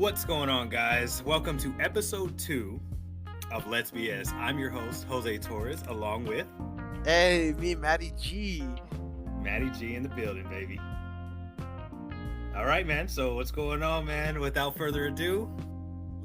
What's going on, guys? Welcome to episode 2 of Let's BS. I'm your host, Jose Torres, along with Hey, me, Matty G. Matty G in the building, baby. All right, man. So what's going on, man? Without further ado,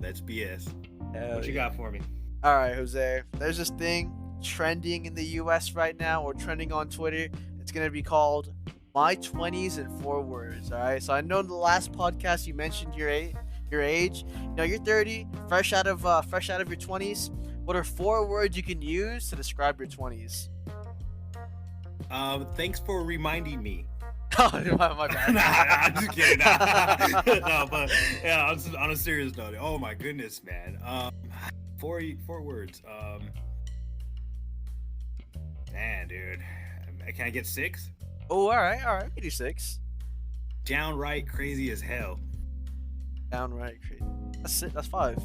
Let's BS. What you got for me? All right, Jose. There's this thing trending in the U.S. right now, or trending on Twitter. It's gonna be called "My 20s in 4 words." All right. So I know in the last podcast you mentioned your age. You know, you're 30, fresh out of your 20s. What are 4 words you can use to describe your 20s? Thanks for reminding me. Oh, my bad. Nah, I'm just kidding. No, but yeah, on a serious note. Oh my goodness, man. Four words. Man, dude, can I get 6? Oh, all right. We can do 6. Downright crazy as hell. Downright crazy. That's it. That's 5.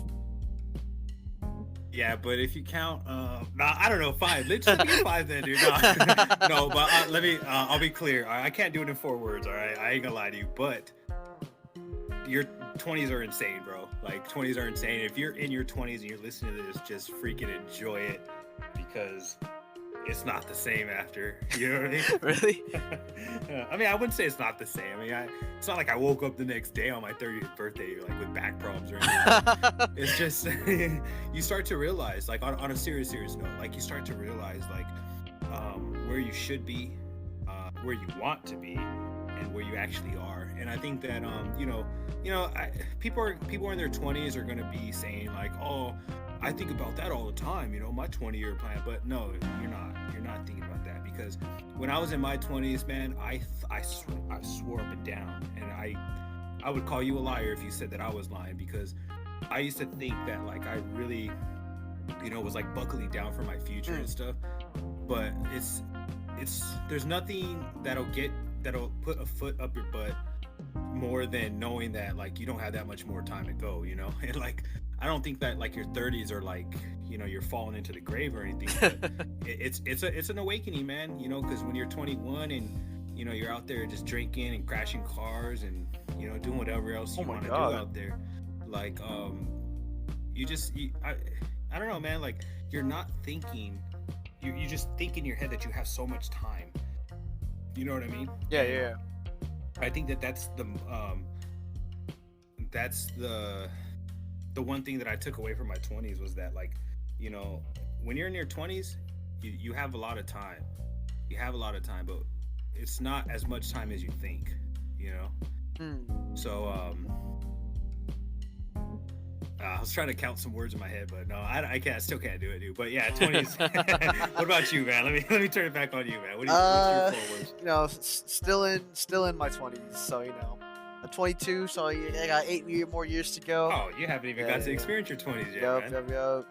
Yeah, but if you count, I don't know, 5. Let's just be 5 then, dude. No, but I'll be clear. I can't do it in 4 words, all right? I ain't gonna lie to you, but your 20s are insane, bro. Like, 20s are insane. If you're in your 20s and you're listening to this, just freaking enjoy it, because it's not the same after. You know what I mean? Really? I mean, I wouldn't say it's not the same. I mean, it's not like I woke up the next day on my 30th birthday like with back problems or anything. It's just you start to realize, like, on a serious note, like, you start to realize, like, where you should be, where you want to be, and where you actually are. And I think that people in their 20s are gonna be saying, like, oh, I think about that all the time, you know, my 20-year plan. But no, you're not thinking about that, because when I was in my 20s, man, I swore up and down, and I would call you a liar if you said that I was lying, because I used to think that, like, I really, was like buckling down for my future and stuff. But it's there's nothing that'll put a foot up your butt more than knowing that, like, you don't have that much more time to go, and, like, I don't think that, like, your 30s are like, you're falling into the grave or anything. But it's an awakening, man, because when you're 21 and you're out there just drinking and crashing cars and doing whatever else you want to do out there, like, I don't know, man, like, you're not thinking, you just think in your head that you have so much time. You know what I mean? Yeah. I think that's the one thing that I took away from my 20s was that, like, when you're in your 20s, you have a lot of time. You have a lot of time, but it's not as much time as you think, So, I was trying to count some words in my head, but no, I still can't do it, dude. But yeah, 20s. What about you, man? Let me turn it back on you, man. What's your 4 words? Still in my 20s, so I'm 22, so I got 8 more years to go. Oh, you haven't even got to experience your 20s yet, man. Yup.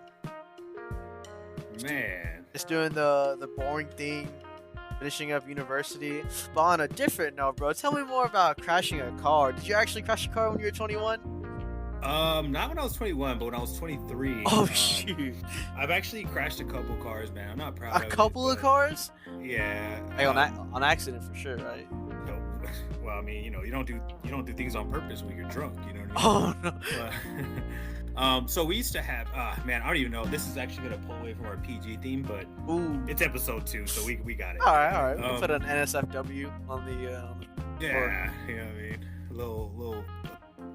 Man. Just doing the boring thing, finishing up university. But on a different note, bro, tell me more about crashing a car. Did you actually crash a car when you were 21? Not when I was 21, but when I was 23. Oh, shoot. I've actually crashed a couple cars, man. I'm not proud of it. A couple of cars? Yeah. Hey, on accident for sure, right? No. Well, I mean, you don't do things on purpose when you're drunk, you know what I mean? Oh, no. So we used to have, man, I don't even know. This is actually going to pull away from our PG theme, but it's episode 2, so we got it. All right. We can put an NSFW on the yeah, you know what I mean? A little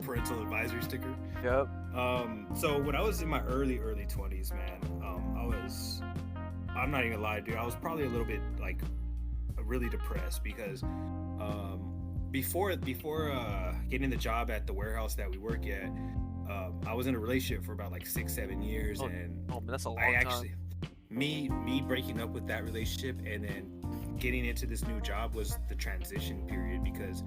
parental advisory sticker. Yep. So when I was in my early 20s, man, I'm not even gonna lie, dude, I was probably a little bit, like, really depressed, because before getting the job at the warehouse that we work at, I was in a relationship for about like 6-7 years, and man, that's a long time. Me breaking up with that relationship and then getting into this new job was the transition period, because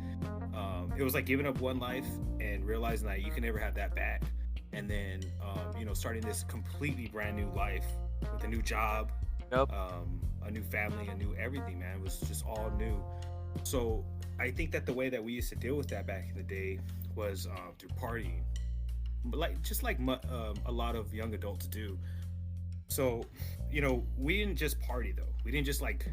it was like giving up one life and realizing that you can never have that back, and then starting this completely brand new life with a new job, a new family, a new everything, man. It was just all new. So I think that the way that we used to deal with that back in the day was through partying, but like a lot of young adults do. So, we didn't just party, though. We didn't just, like,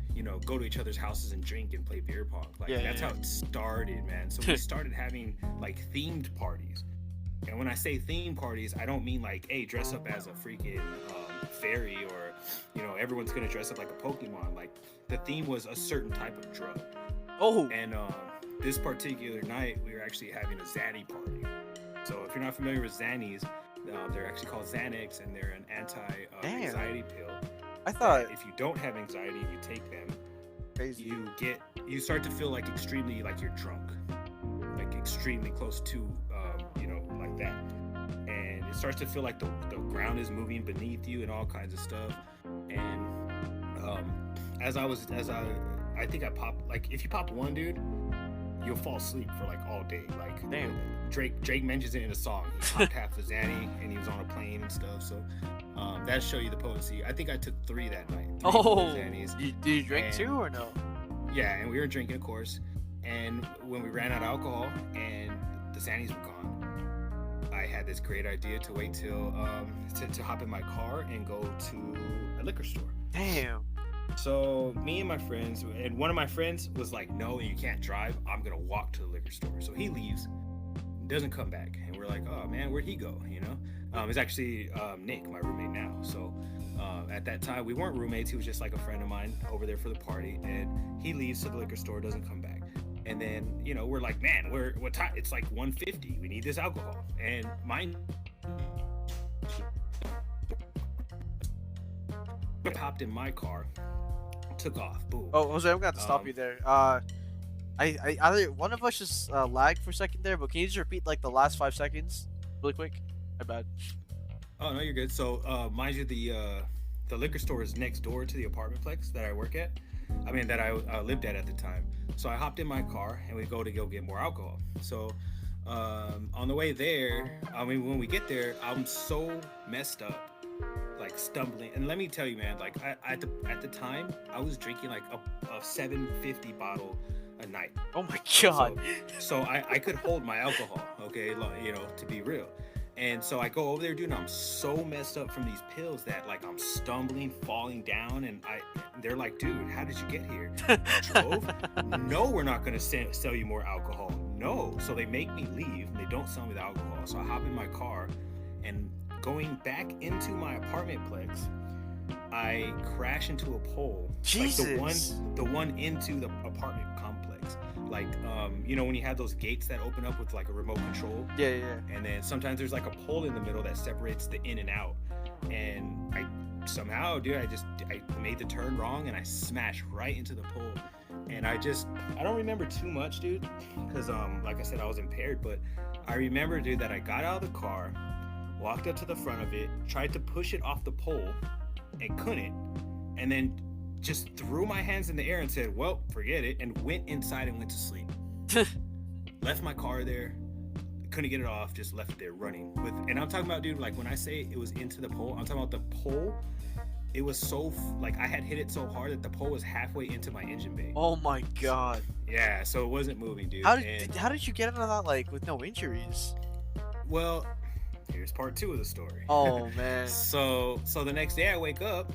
go to each other's houses and drink and play beer pong. Like, that's how it started, man. So we started having, like, themed parties. And when I say theme parties, I don't mean like, hey, dress up as a freaking fairy, or, everyone's gonna dress up like a Pokemon. Like, the theme was a certain type of drug. Oh, And this particular night, we were actually having a Zanny party. So if you're not familiar with Zannies, they're actually called Xanax, and they're an anti-anxiety pill. I thought If you don't have anxiety and you take them, crazy. you start to feel like extremely like you're drunk, like extremely close to, like that. And it starts to feel like the ground is moving beneath you and all kinds of stuff. And I think I popped, like, if you pop one, dude, you'll fall asleep for like all day. Like, Damn. Drake mentions it in a song. He popped half the Zanny and he was on a plane and stuff. So that show you the potency. I think I took 3 that night. 3 Zannies. Did you drink too or no? Yeah, and we were drinking, of course. And when we ran out of alcohol and the Zannies were gone, I had this great idea to wait till to hop in my car and go to a liquor store. Damn. So me and my friends, and one of my friends was like, no, you can't drive. I'm going to walk to the liquor store. So he leaves, doesn't come back. And we're like, oh, man, where'd he go? It's actually Nick, my roommate now. So at that time, we weren't roommates. He was just like a friend of mine over there for the party. And he leaves to the liquor store, doesn't come back. And then, we're like, man, what time? It's like 1:50. We need this alcohol. And mine hopped in my car, took off. Boom. Oh, Jose, I'm gonna have to stop you there. I either one of us just lagged for a second there, but can you just repeat like the last 5 seconds, really quick? My bad. Oh no, you're good. So, mind you, the liquor store is next door to the apartmentplex that I work at. I mean, that I lived at the time. So I hopped in my car and we go get more alcohol. So, on the way there, I mean, when we get there, I'm so messed up, like stumbling. And let me tell you, man, like at the time, I was drinking like a 750 bottle a night. Oh my god. So I could hold my alcohol, okay, to be real. And so I go over there, dude, and I'm so messed up from these pills that, like, I'm stumbling, falling down, and they're like, dude, how did you get here? You drove? No, we're not gonna sell you more alcohol. No. So they make me leave, and they don't sell me the alcohol. So I hop in my car, and going back into my apartmentplex, I crash into a pole. Jesus. Like the one into the apartment complex. Like, when you have those gates that open up with like a remote control. Yeah. And then sometimes there's like a pole in the middle that separates the in and out. And I somehow, dude, I made the turn wrong and I smashed right into the pole. And I don't remember too much, dude, because like I said, I was impaired. But I remember, dude, that I got out of the car, walked up to the front of it, tried to push it off the pole, and couldn't. And then just threw my hands in the air and said, well, forget it, and went inside and went to sleep. Left my car there, couldn't get it off, just left it there running. And I'm talking about, dude, like when I say it was into the pole, I'm talking about the pole. It was so, like, I had hit it so hard that the pole was halfway into my engine bay. Oh my god. Yeah, so it wasn't moving, dude. How did you get out of that, like, with no injuries? Well, here's part 2 of the story. Oh man. So the next day I wake up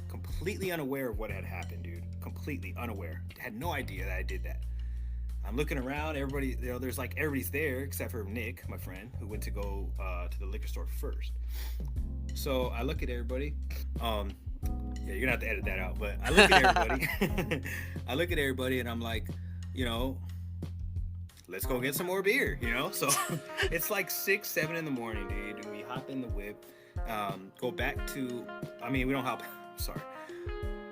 completely unaware of what had happened, dude. Completely unaware. Had no idea that I did that. I'm looking around, everybody, there's like everybody's there except for Nick, my friend, who went to go to the liquor store first. So I look at everybody. Yeah, you're gonna have to edit that out, but I look at everybody. I look at everybody and I'm like, let's go get some more beer, So it's like 6, 7 in the morning, dude, and we hop in the whip, go back to, we don't hop, sorry.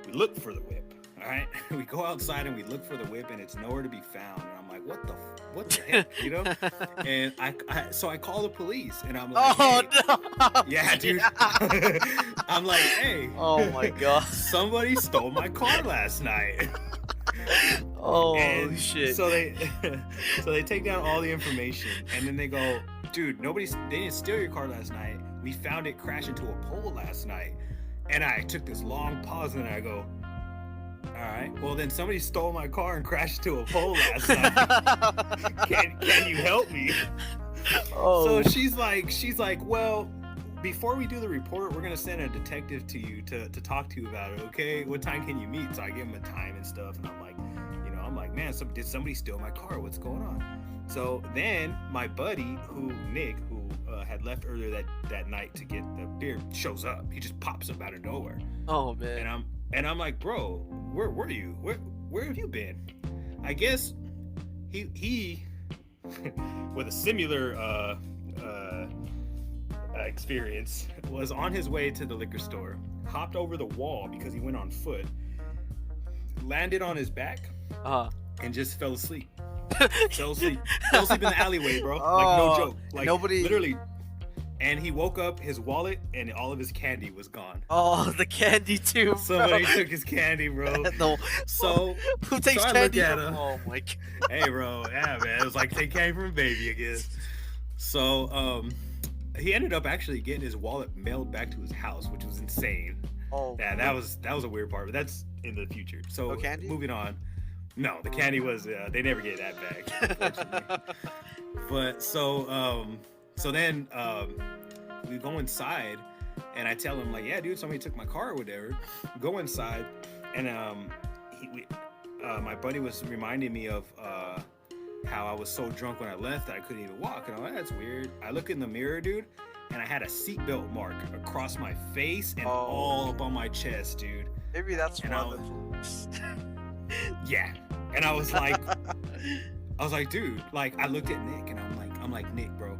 We look for the whip, all right? We go outside and we look for the whip and it's nowhere to be found. And I'm like, what the heck, And so I call the police and I'm like, oh hey. no. Yeah, dude. I'm like, hey. Oh my god. Somebody stole my car last night. Oh and shit. So they take down all the information and then they go, dude, they didn't steal your car last night. We found it crash into a pole last night. And I took this long pause and I go, all right, well then somebody stole my car and crashed into a pole last night. Can you help me? Oh. So she's like, well, before we do the report, we're gonna send a detective to you to talk to you about it, okay? What time can you meet? So I give him a time and stuff, and I'm like, I'm like, man, did somebody steal my car? What's going on? So then my buddy, Nick, who had left earlier that night to get the beer, shows up. He just pops up out of nowhere. Oh man. And I'm like, bro, where were you? Where have you been? I guess he with a similar experience, was on his way to the liquor store, hopped over the wall because he went on foot, landed on his back, and just fell asleep. Fell asleep in the alleyway, bro. Like, no joke. Like, nobody, literally. And he woke up, his wallet and all of his candy was gone. Oh, the candy too, bro. Somebody took his candy, bro. No. So who takes so candy? Oh my god. Hey, bro. Yeah, man. It was like they came from a baby, I guess. So he ended up actually getting his wallet mailed back to his house, which was insane. Oh. Yeah, that was a weird part, but that's in the future. So moving on. No, the candy was they never get that back, unfortunately. But so then we go inside, and I tell him, like, yeah, dude, somebody took my car or whatever. Go inside, and my buddy was reminding me of how I was so drunk when I left that I couldn't even walk. And I'm like, that's weird. I look in the mirror, dude, and I had a seatbelt mark across my face and all up on my chest, dude. Maybe that's one of the police. Yeah. And I was like, dude, like, I looked at Nick, and I'm like, Nick, bro,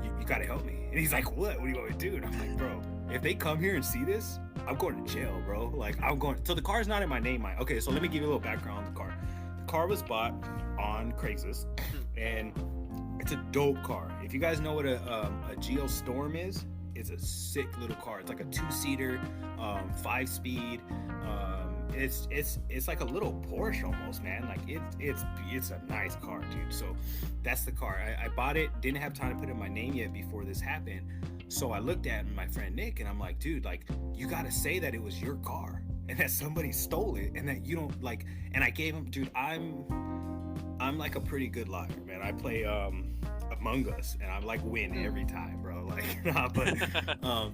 you gotta help me. And he's like, what do you want me to do? And I'm like, bro, if they come here and see this, I'm going to jail, bro. Like, so the car's not in my name. Okay, so let me give you a little background on the car. The car was bought on Craigslist, and it's a dope car. If you guys know what a Geostorm is, it's a sick little car. It's like a 2-seater, 5-speed. It's like a little Porsche almost, man. Like it's a nice car, dude. So that's the car. I bought it, didn't have time to put in my name yet before this happened. So I looked at my friend Nick, and I'm like, dude, like, you gotta say that it was your car and that somebody stole it, and that you don't like. And I gave him, dude, I'm like a pretty good liar, man. I play Among Us, and I'm like win every time, bro. Like, nah, but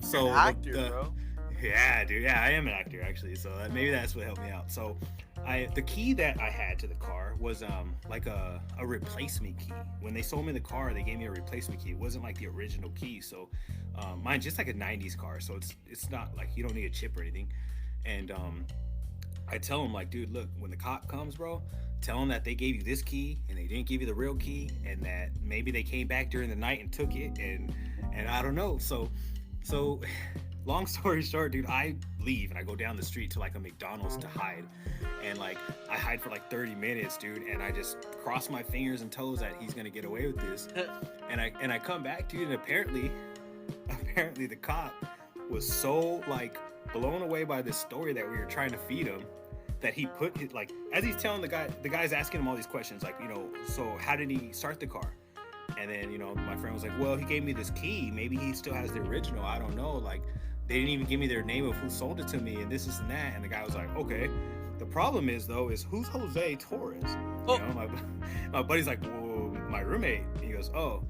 so you're an actor, bro. Yeah, dude. Yeah, I am an actor, actually. So maybe that's what helped me out. So the key that I had to the car was like a replacement key. When they sold me the car, they gave me a replacement key. It wasn't like the original key. So mine's just like a 90s car. So it's not like you don't need a chip or anything. And I tell them, like, dude, look, when the cop comes, bro, tell them that they gave you this key and they didn't give you the real key, and that maybe they came back during the night and took it, and I don't know. So long story short, dude, I leave and I go down the street to like a McDonald's to hide. And like I hide for like 30 minutes, dude, and I just cross my fingers and toes that he's gonna get away with this. And I come back, dude, and apparently the cop was so like blown away by this story that we were trying to feed him that he put his, like, as he's telling the guy's asking him all these questions, like, you know, so how did he start the car? And then, you know, my friend was like, well, he gave me this key, maybe he still has the original, I don't know, like, they didn't even give me their name of who sold it to me, and this and that. And the guy was like, okay. The problem is, though, is who's Jose Torres? You know, my buddy's like, well, my roommate. And he goes, oh,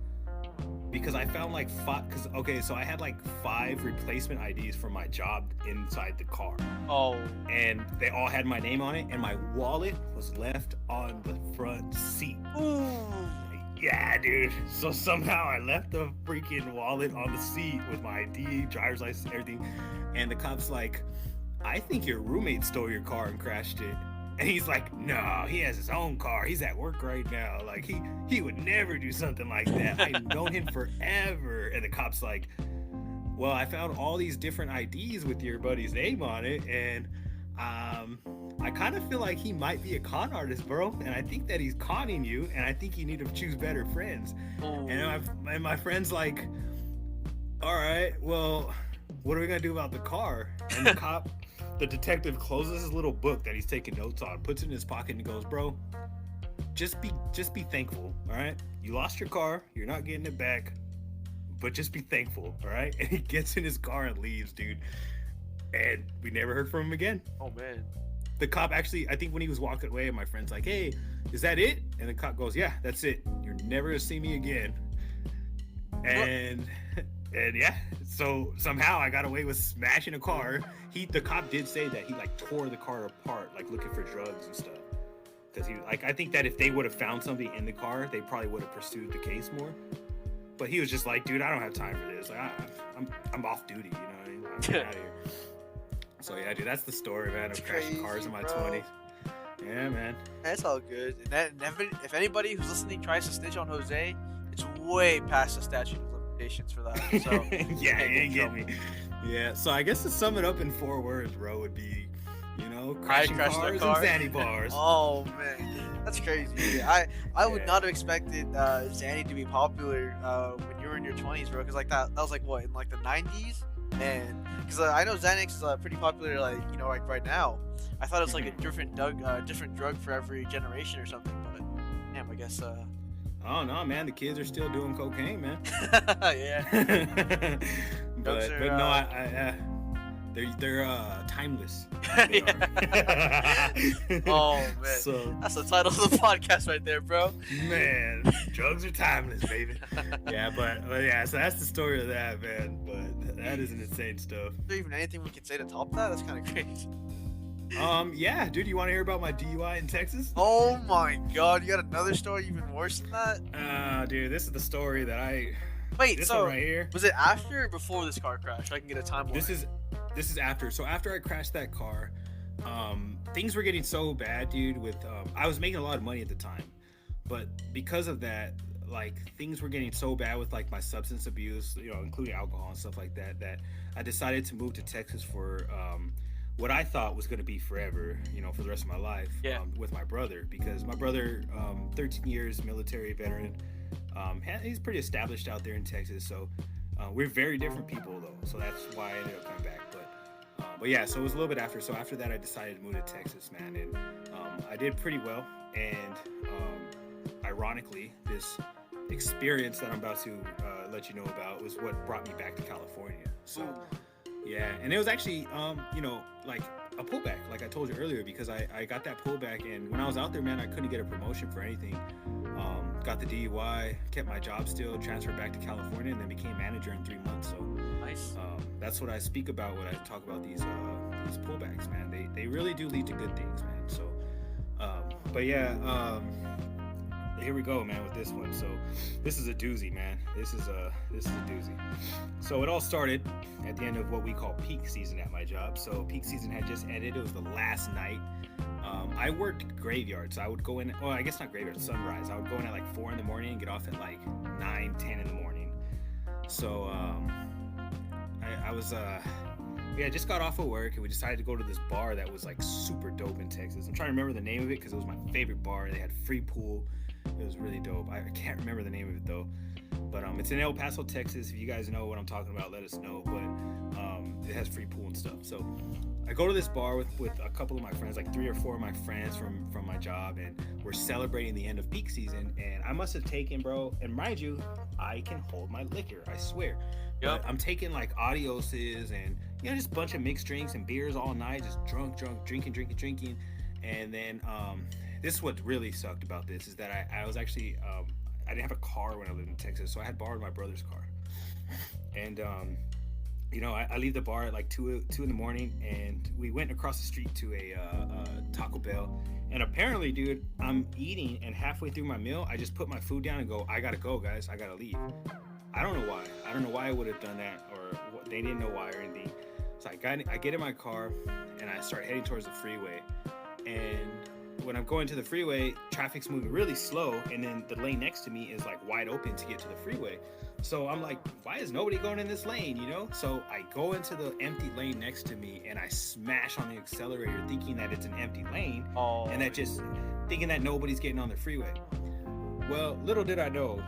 because I found like 5, because, okay, so I had like 5 replacement IDs for my job inside the car. Oh. And they all had my name on it, and my wallet was left on the front seat. Ooh. Yeah, dude. So somehow I left the freaking wallet on the seat with my ID, driver's license, everything. And the cop's like, I think your roommate stole your car and crashed it. And he's like, no, he has his own car. He's at work right now. Like, he would never do something like that. I've known him forever. And the cop's like, well, I found all these different IDs with your buddy's name on it. And I kind of feel like he might be a con artist, bro. And I think that he's conning you. And I think you need to choose better friends. Oh. And my friend's like, all right, well, what are we going to do about the car? And the detective closes his little book that he's taking notes on, puts it in his pocket, and goes, bro, just be thankful, all right? You lost your car. You're not getting it back. But just be thankful, all right? And he gets in his car and leaves, dude. And we never heard from him again. Oh, man. The cop actually, I think when he was walking away, my friend's like, hey, is that it? And the cop goes, yeah, that's it. You're never going to see me again. And yeah, so somehow I got away with smashing a car. The cop did say that he like tore the car apart, like looking for drugs and stuff. because he like I think that if they would have found something in the car, they probably would have pursued the case more. But he was just like, dude, I don't have time for this. Like, I'm off duty, you know what I mean? I'm getting out of here. So yeah, dude, that's the story, man. Of crashing cars in my 20s. Yeah, man. That's all good. And if anybody who's listening tries to snitch on Jose, it's way past the statute of limitations for that. So yeah, you ain't getting me. Yeah, so I guess to sum it up in 4 words, bro, would be, you know, crashing cars and Zanny bars. Oh man, that's crazy. I would not have expected Zanny to be popular when you were in your 20s, bro. Because like that was like what, in like the 90s, and because I know Xanax is pretty popular, like, you know, like right now. I thought it was like a different drug for every generation or something. But damn, I guess. Oh no, man, the kids are still doing cocaine, man. Yeah. but no, they're timeless. They Oh man, so, that's the title of the podcast right there, bro. Man, drugs are timeless, baby. Yeah, but yeah, so that's the story of that, man. But that is an insane stuff. Is there even anything we can say to top that? That's kind of crazy. Yeah, dude, you want to hear about my DUI in Texas? Oh my god, you got another story even worse than that? Dude, this is the story that I. Wait, this so one right here. Was it after or before this car crash? I can get a timeline. This is after. So after I crashed that car, things were getting so bad, dude. With I was making a lot of money at the time, but because of that, like things were getting so bad with like my substance abuse, you know, including alcohol and stuff like that, that I decided to move to Texas for what I thought was going to be forever, you know, for the rest of my life. With my brother, because my brother, 13 years military veteran, he's pretty established out there in Texas. So we're very different people though, so that's why I ended up coming back. But yeah, so it was a little bit after. So after that, I decided to move to Texas, man, and I did pretty well. And ironically, this experience that I'm about to let you know about was what brought me back to California. So yeah, and it was actually you know, like a pullback, like I told you earlier, because I got that pullback, and when I was out there, man, I couldn't get a promotion for anything. Got the DUI, kept my job still, transferred back to California, and then became manager in 3 months. So nice. That's what I speak about when I talk about these pullbacks, man. They really do lead to good things, man. So but yeah, here we go, man, with this one. So this is a doozy, man. This is a doozy. So it all started at the end of what we call peak season at my job. So peak season had just ended. It was the last night. I worked graveyard, so I would go in, well, I guess not graveyard, sunrise. I would go in at like 4 in the morning and get off at like 9, 10 in the morning. So I was we had just got off of work, and we decided to go to this bar that was like super dope in Texas. I'm trying to remember the name of it because it was my favorite bar. They had free pool. It was really dope. I can't remember the name of it though. But it's in El Paso, Texas. If you guys know what I'm talking about, let us know. But it has free pool and stuff. So I go to this bar with a couple of my friends, like 3 or 4 of my friends from my job, and we're celebrating the end of peak season. And I must have taken, bro, and mind you, I can hold my liquor, I swear. But I'm taking like Adioses and, you know, just a bunch of mixed drinks and beers all night, just drunk, drinking. And then this is what really sucked about this, is that I was actually I didn't have a car when I lived in Texas, so I had borrowed my brother's car. And you know, I leave the bar at like 2 in the morning, and we went across the street to a Taco Bell. And apparently, dude, I'm eating, and halfway through my meal, I just put my food down and go, I gotta go, guys, I gotta leave. I don't know why. I don't know why I would have done that, or they didn't know why or anything. So I get in my car, and I start heading towards the freeway. And when I'm going to the freeway, traffic's moving really slow, and then the lane next to me is like wide open to get to the freeway. So I'm like, why is nobody going in this lane, you know? So I go into the empty lane next to me, and I smash on the accelerator thinking that it's an empty lane, and that just thinking that nobody's getting on the freeway. Well, little did I know,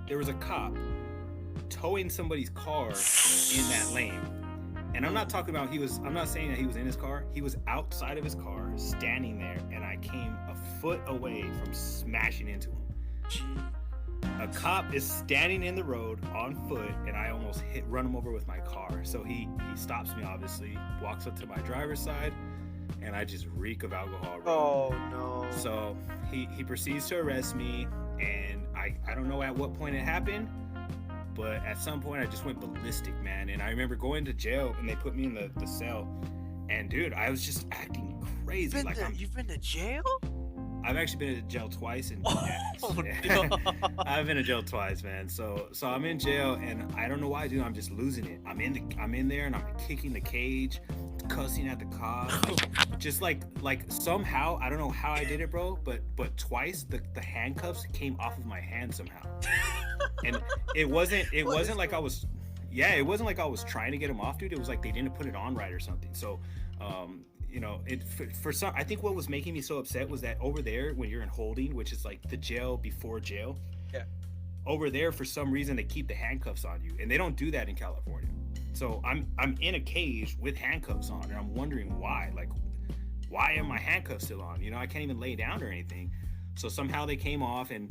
there was a cop towing somebody's car in that lane. And I'm not talking about I'm not saying that he was in his car. He was outside of his car, standing there, and I came a foot away from smashing into him. A cop is standing in the road on foot, and I almost run him over with my car. So he stops me, obviously, walks up to my driver's side, and I just reek of alcohol. Oh no. So he proceeds to arrest me, and I don't know at what point it happened, but at some point I just went ballistic, man. And I remember going to jail, and they put me in the cell, and dude, I was just acting crazy. You've been to jail? I've actually been to jail twice, and Oh, yeah, no. I've been to jail twice, man. So I'm in jail, and I don't know why, dude. I'm just losing it. I'm in there, and I'm kicking the cage, cussing at the cops, like, just like somehow I don't know how I did it, bro. But twice the handcuffs came off of my hand somehow, and it What is wasn't like I was, yeah, it wasn't like I was trying to get them off, dude. It was like they didn't put it on right or something. So, it for some, I think what was making me so upset was that over there when you're in holding, which is like the jail before jail, Yeah. over there for some reason they keep the handcuffs on you, and they don't do that in California. So I'm in a cage with handcuffs on, and I'm wondering why. Like, why are my handcuffs still on? I can't even lay down or anything. So somehow they came off, and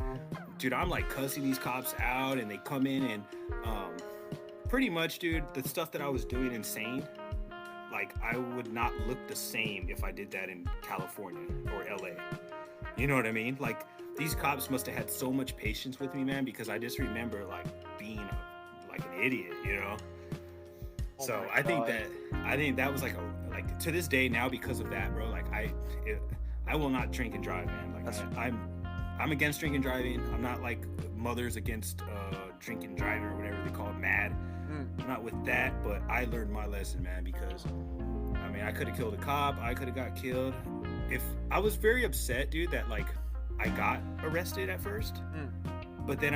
dude, I'm like cussing these cops out, and they come in, and pretty much, dude, the stuff that I was doing insane. Like, I would not look the same if I did that in California or LA. You know what I mean? Like, these cops must have had so much patience with me, man, because I just remember like being like an idiot. Oh So my God. I think that was like to this day now, because of that, bro. Like, I will not drink and drive, man. Like, I'm against drinking and driving. I'm not like mothers against drinking and driving or whatever they call it, mad. I'm not with that, but I learned my lesson, man, because I mean, I could have killed a cop. I could have got killed. If I was very upset, dude, that like I got arrested at first, but then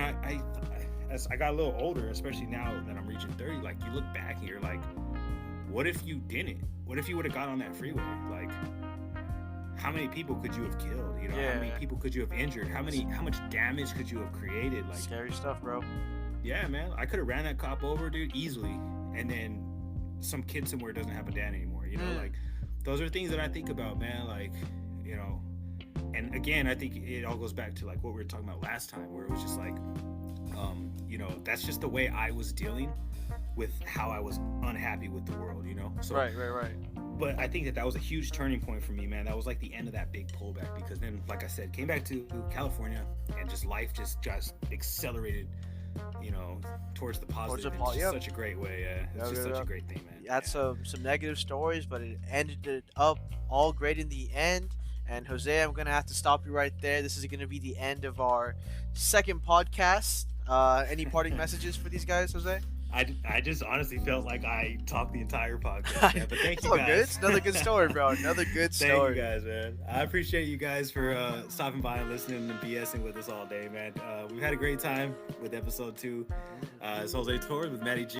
as I got a little older, especially now that I'm reaching 30, like, you look back and you're like, what if you didn't? What if you would have got on that freeway? Like, how many people could you have killed? How many Yeah. people could you have injured? How much damage could you have created? Like, Scary stuff, bro. yeah, man, I could have ran that cop over, dude, easily, and then some kid somewhere doesn't have a dad anymore. Like, those are things that I think about, man. Like, and again, I think it all goes back to like what we were talking about last time, where it was just like, that's just the way I was dealing with how I was unhappy with the world. So Right. but I think that was a huge turning point for me, man. That was like the end of that big pullback, because then, like I said, came back to California, and just life just accelerated, towards the positive in just such a great way. Yeah, it's just such a great thing, man. You had some negative stories, but it ended it up all great in the end. And Jose, I'm gonna have to stop you right there. This is gonna be the end of our second podcast. Any parting messages for these guys, Jose? I just honestly felt like I talked the entire podcast, man. But thank It's you all guys. good. It's another good story, bro. Another good Thank story. you guys, man. I appreciate you guys for stopping by and listening and BSing with us all day, man. We've had a great time with episode 2. It's Jose Torres with Matty G.